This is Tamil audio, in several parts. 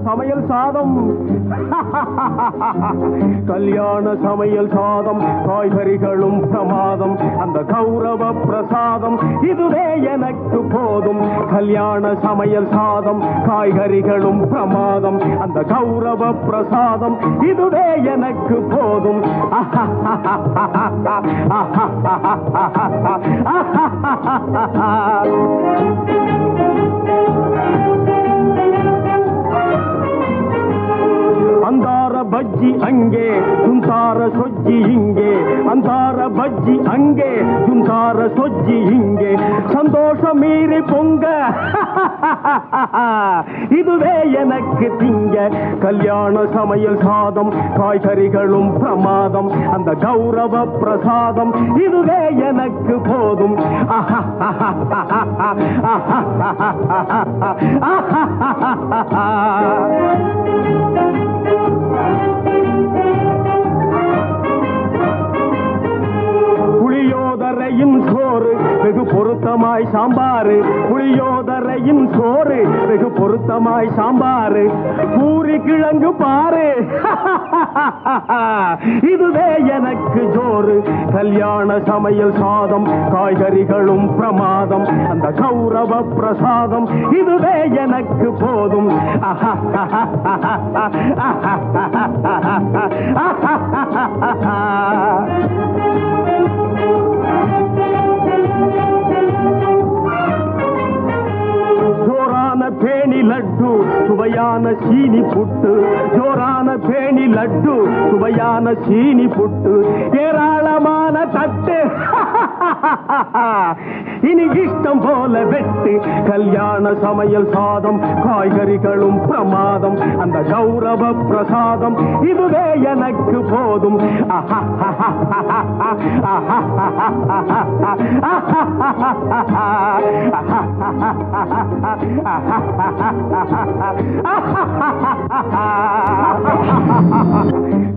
சமையல் சாதம் கல்யாண சமையல் சாதம் காய்கறிகளும் பிரமாதம் அந்த கௌரவ பிரசாதம் இதுவே எனக்கு போதும் கல்யாண சமையல் சாதம் காய்கறிகளும் பிரமாதம் அந்த கௌரவ பிரசாதம் இதுவே எனக்கு போதும் அந்தார பஜ்ஜி அங்கே சுந்தார சொஜ்ஜி இங்கே அந்தார பஜ்ஜி அங்கே சுந்தார சொஜ்ஜி இங்கே சந்தோஷம் மீறி பொங்க இதுவே எனக்கு திங்க கல்யாண சமையல் சாதம் காய்கறிகளும் பிரமாதம் அந்த கௌரவ பிரசாதம் இதுவே எனக்கு போதும் புளியோதரையும் சோறு வெகு பொருத்தமாய் சாம்பாரு புளியோதரையும் சோறு வெகு பொருத்தமாய் சாம்பாரு பூரி கிழங்கு பாரு இதுவே எனக்கு ஜோறு கல்யாண சமையல் சாதம் காய்கறிகளும் பிரமாதம் அந்த கௌரவ பிரசாதம் இதுவே எனக்கு போதும் ஜோரான பேணி லட்டு சுவையான சீனி புட்டு ஜோரான பேணி லட்டு சுவையான சீனி புட்டு ஏராளமான தட்டு இனி இஷ்டம் போல வெட்டு கல்யாண சமையல் சாதம் காய்கறிகளும் பிரமாதம் அந்த கௌரவ பிரசாதம் இதுவே எனக்கு போதும்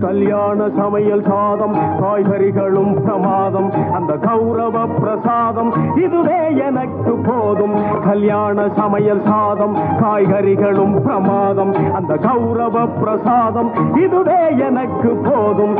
கல்யாண சமையல் சாதம் காய்கறிகளும் பிரமாதம் அந்த கௌரவ பிரசாதம் இதுவே எனக்கு போதும் கல்யாண சமையல் சாதம் காய்கறிகளும் பிரமாதம் அந்த கௌரவ பிரசாதம் இதுவே எனக்கு போதும்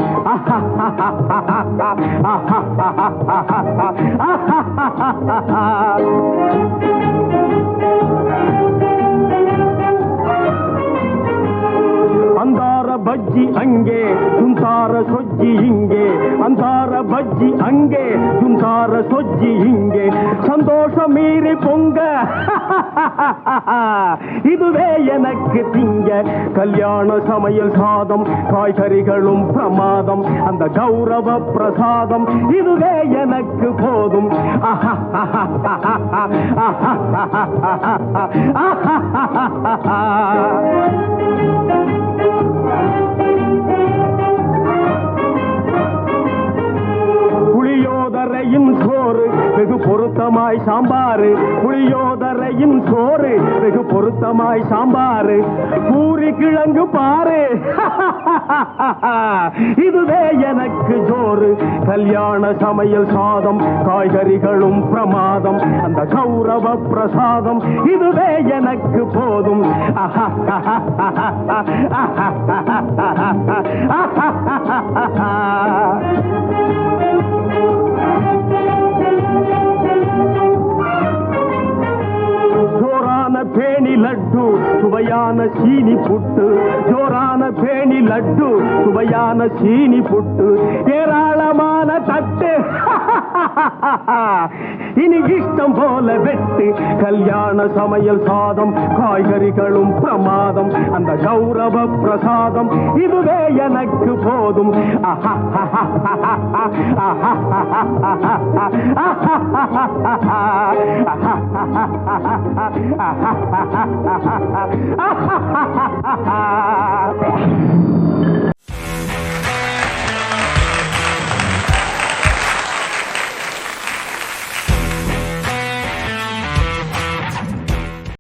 அந்தார பஜ்ஜி அங்கே சுந்தார சொஜ்ஜி இங்கே அந்தார பஜ்ஜி அங்கே சுந்தார சொஜ்ஜி இங்கே சந்தோஷம் மீறி பொங்க இதுவே எனக்கு திங்க கல்யாண சமையல் சாதம் காய்கறிகளும் பிரமாதம் அந்த கௌரவ பிரசாதம் இதுவே எனக்கு போதும் புளியோதரையும் சோறு வெகு பொருத்தமாய் சாம்பாரு புளியோதரையும் சோறு வெகு பொருத்தமாய் சாம்பாரு பூரி கிழங்கு பாரு இதுவே எனக்கு ஜோறு கல்யாண சமையல் சாதம் காய்கறிகளும் பிரமாதம் அந்த கௌரவ பிரசாதம் இதுவே எனக்கு போதும் ஜோரான பேணி லட்டு சுவையான சீனி புட்டு ஜோரான பேணி லட்டு சுவையான சீனி புட்டு ஏராளமான தட்டு இனி இஷ்டம் போல வெட்டு கல்யாண சமையல் சாதம் காய்கறிகளும் பிரமாதம் அந்த கௌரவ பிரசாதம் இதுவே எனக்கு போதும்